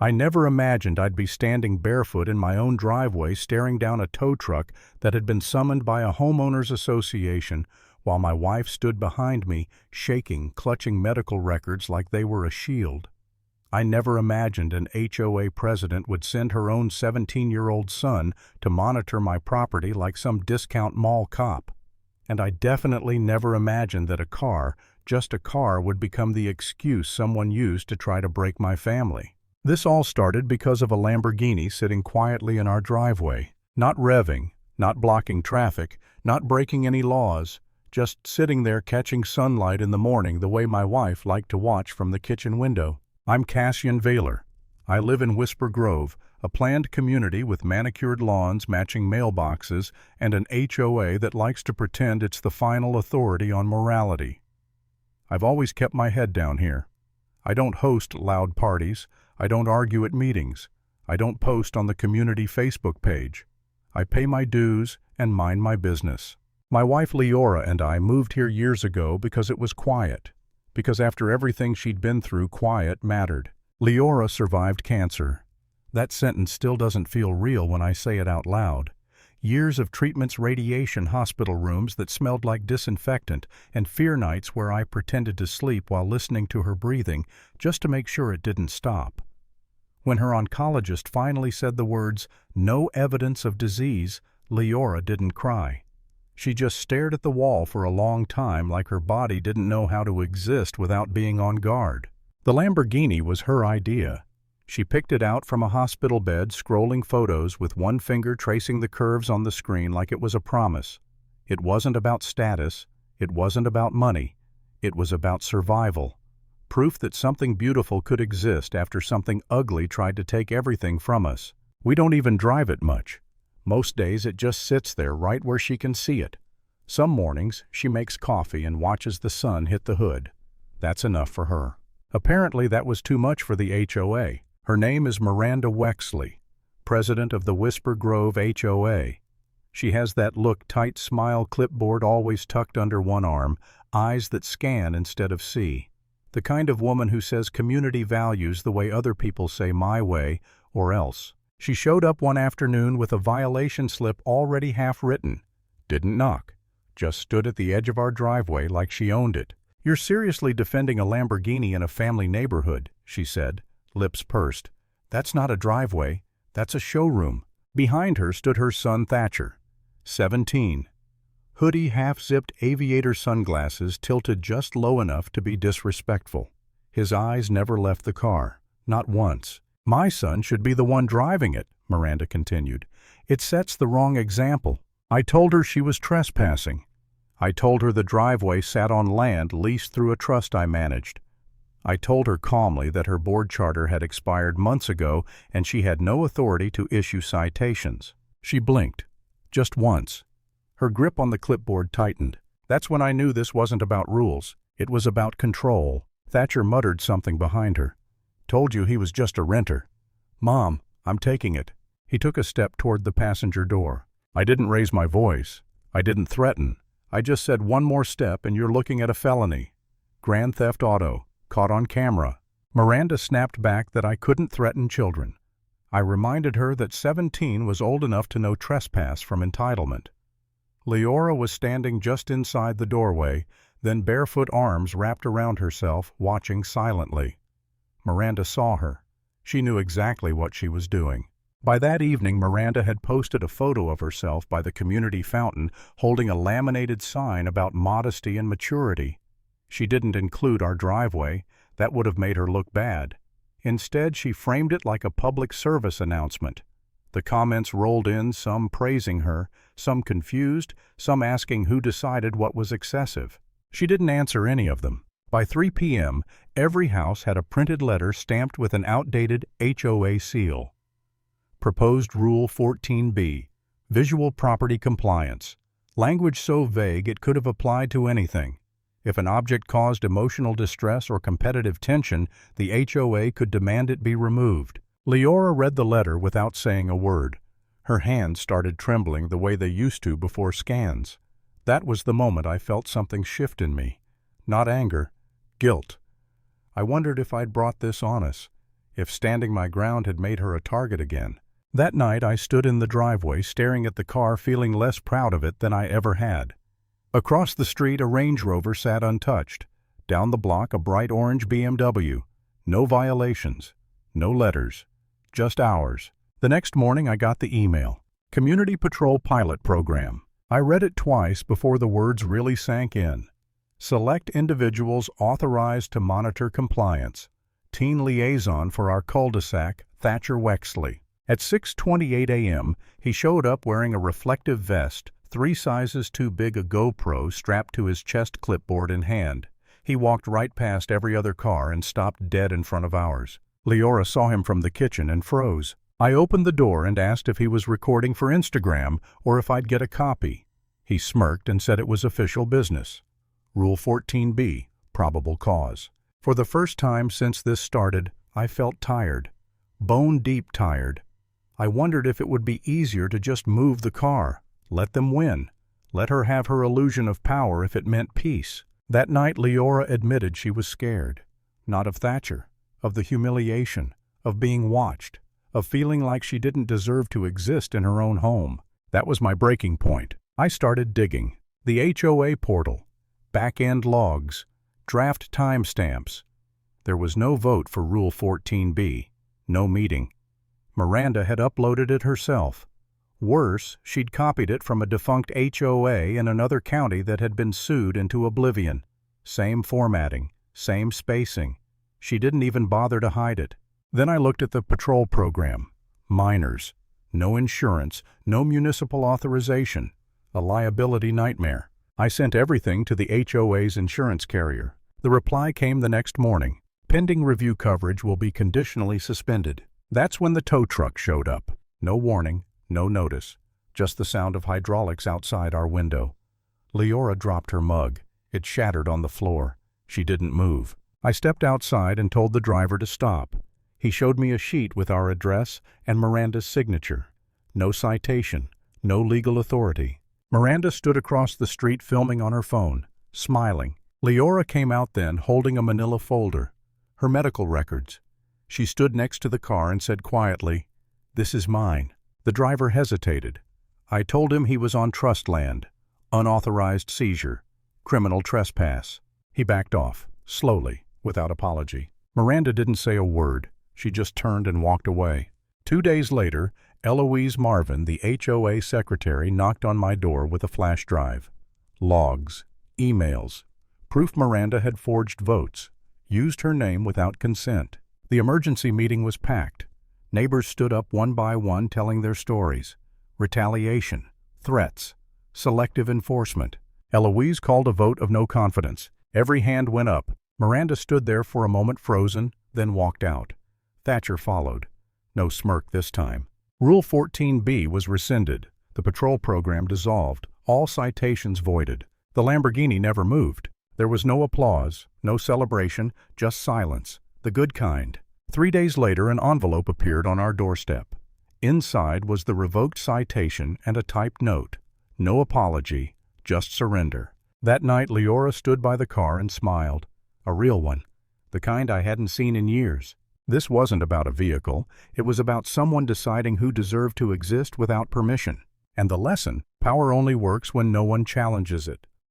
I never imagined I'd be standing barefoot in my own driveway staring down a tow truck that had been summoned by a homeowners association while my wife stood behind me, shaking, clutching medical records like they were a shield. I never imagined an HOA president would send her own 17-year-old son to monitor my property like some discount mall cop. And I definitely never imagined that a car, just a car, would become the excuse someone used to try to break my family. This all started because of a Lamborghini sitting quietly in our driveway, not revving, not blocking traffic, not breaking any laws, just sitting there catching sunlight in the morning the way my wife liked to watch from the kitchen window. I'm Cassian Vaylor. I live in Whisper Grove, a planned community with manicured lawns matching mailboxes and an HOA that likes to pretend it's the final authority on morality. I've always kept my head down here. I don't host loud parties. I don't argue at meetings. I don't post on the community Facebook page. I pay my dues and mind my business. My wife Leora and I moved here years ago because it was quiet. Because after everything she'd been through, quiet mattered. Leora survived cancer. That sentence still doesn't feel real when I say it out loud. Years of treatments, radiation, hospital rooms that smelled like disinfectant, and fear nights where I pretended to sleep while listening to her breathing just to make sure it didn't stop. When her oncologist finally said the words, "No evidence of disease," Leora didn't cry. She just stared at the wall for a long time like her body didn't know how to exist without being on guard. The Lamborghini was her idea. She picked it out from a hospital bed, scrolling photos with one finger tracing the curves on the screen like it was a promise. It wasn't about status. It wasn't about money. It was about survival. Proof that something beautiful could exist after something ugly tried to take everything from us. We don't even drive it much. Most days it just sits there right where she can see it. Some mornings she makes coffee and watches the sun hit the hood. That's enough for her. Apparently that was too much for the HOA. Her name is Miranda Wexley, president of the Whisper Grove HOA. She has that look, tight smile, clipboard always tucked under one arm, eyes that scan instead of see. The kind of woman who says community values the way other people say my way or else. She showed up one afternoon with a violation slip already half written. Didn't knock. Just stood at the edge of our driveway like she owned it. "You're seriously defending a Lamborghini in a family neighborhood," she said, lips pursed. "That's not a driveway. That's a showroom." Behind her stood her son Thatcher, 17. Hoodie, half-zipped aviator sunglasses tilted just low enough to be disrespectful. His eyes never left the car, not once. "My son should be the one driving it," Miranda continued. "It sets the wrong example. I told her she was trespassing. I told her the driveway sat on land leased through a trust I managed. I told her calmly that her board charter had expired months ago and she had no authority to issue citations. She blinked. Just once. Her grip on the clipboard tightened. That's when I knew this wasn't about rules. It was about control. Thatcher muttered something behind her. "Told you he was just a renter." "Mom, I'm taking it." He took a step toward the passenger door. "I didn't raise my voice. I didn't threaten. I just said one more step and you're looking at a felony. Grand theft auto. Caught on camera." Miranda snapped back that I couldn't threaten children. I reminded her that 17 was old enough to know trespass from entitlement. Leora was standing just inside the doorway, then barefoot arms wrapped around herself, watching silently. Miranda saw her. She knew exactly what she was doing. By that evening, Miranda had posted a photo of herself by the community fountain holding a laminated sign about modesty and maturity. She didn't include our driveway. That would have made her look bad. Instead, she framed it like a public service announcement. The comments rolled in, some praising her, some confused, some asking who decided what was excessive. She didn't answer any of them. By 3 p.m., every house had a printed letter stamped with an outdated HOA seal. Proposed Rule 14B, Visual Property Compliance. Language so vague it could have applied to anything. If an object caused emotional distress or competitive tension, the HOA could demand it be removed. Leora read the letter without saying a word. Her hands started trembling the way they used to before scans. That was the moment I felt something shift in me. Not anger, guilt. I wondered if I'd brought this on us, if standing my ground had made her a target again. That night I stood in the driveway staring at the car, feeling less proud of it than I ever had. Across the street a Range Rover sat untouched. Down the block a bright orange BMW. No violations. No letters. Just ours. The next morning I got the email. Community Patrol Pilot Program. I read it twice before the words really sank in. Select individuals authorized to monitor compliance. Teen liaison for our cul-de-sac, Thatcher Wexley. At 6:28 a.m., he showed up wearing a reflective vest, 3 sizes too big, a GoPro strapped to his chest, clipboard in hand. He walked right past every other car and stopped dead in front of ours. Leora saw him from the kitchen and froze. I opened the door and asked if he was recording for Instagram or if I'd get a copy. He smirked and said it was official business. Rule 14B, probable cause. For the first time since this started, I felt tired. Bone-deep tired. I wondered if it would be easier to just move the car, let them win, let her have her illusion of power if it meant peace. That night Leora admitted she was scared. Not of Thatcher, of the humiliation, of being watched, of feeling like she didn't deserve to exist in her own home. That was my breaking point. I started digging. The HOA portal, back-end logs, draft timestamps. There was no vote for Rule 14B, no meeting. Miranda had uploaded it herself. Worse, she'd copied it from a defunct HOA in another county that had been sued into oblivion. Same formatting, same spacing. She didn't even bother to hide it. Then I looked at the patrol program. Minors. No insurance, no municipal authorization. A liability nightmare. I sent everything to the HOA's insurance carrier. The reply came the next morning. Pending review, coverage will be conditionally suspended. That's when the tow truck showed up. No warning, no notice. Just the sound of hydraulics outside our window. Leora dropped her mug. It shattered on the floor. She didn't move. I stepped outside and told the driver to stop. He showed me a sheet with our address and Miranda's signature. No citation, no legal authority. Miranda stood across the street filming on her phone, smiling. Leora came out then holding a manila folder. Her medical records. She stood next to the car and said quietly, "This is mine." The driver hesitated. I told him he was on trust land. Unauthorized seizure. Criminal trespass. He backed off, slowly, without apology. Miranda didn't say a word. She just turned and walked away. 2 days later, Eloise Marvin, the HOA secretary, knocked on my door with a flash drive. Logs, emails, proof Miranda had forged votes, used her name without consent. The emergency meeting was packed. Neighbors stood up one by one telling their stories. Retaliation, threats, selective enforcement. Eloise called a vote of no confidence. Every hand went up. Miranda stood there for a moment frozen, then walked out. Thatcher followed. No smirk this time. Rule 14B was rescinded. The patrol program dissolved. All citations voided. The Lamborghini never moved. There was no applause, no celebration, just silence. The good kind. 3 days later, an envelope appeared on our doorstep. Inside was the revoked citation and a typed note. No apology, just surrender. That night, Leora stood by the car and smiled. A real one. The kind I hadn't seen in years. This wasn't about a vehicle. It was about someone deciding who deserved to exist without permission. And the lesson: power only works when no one challenges it.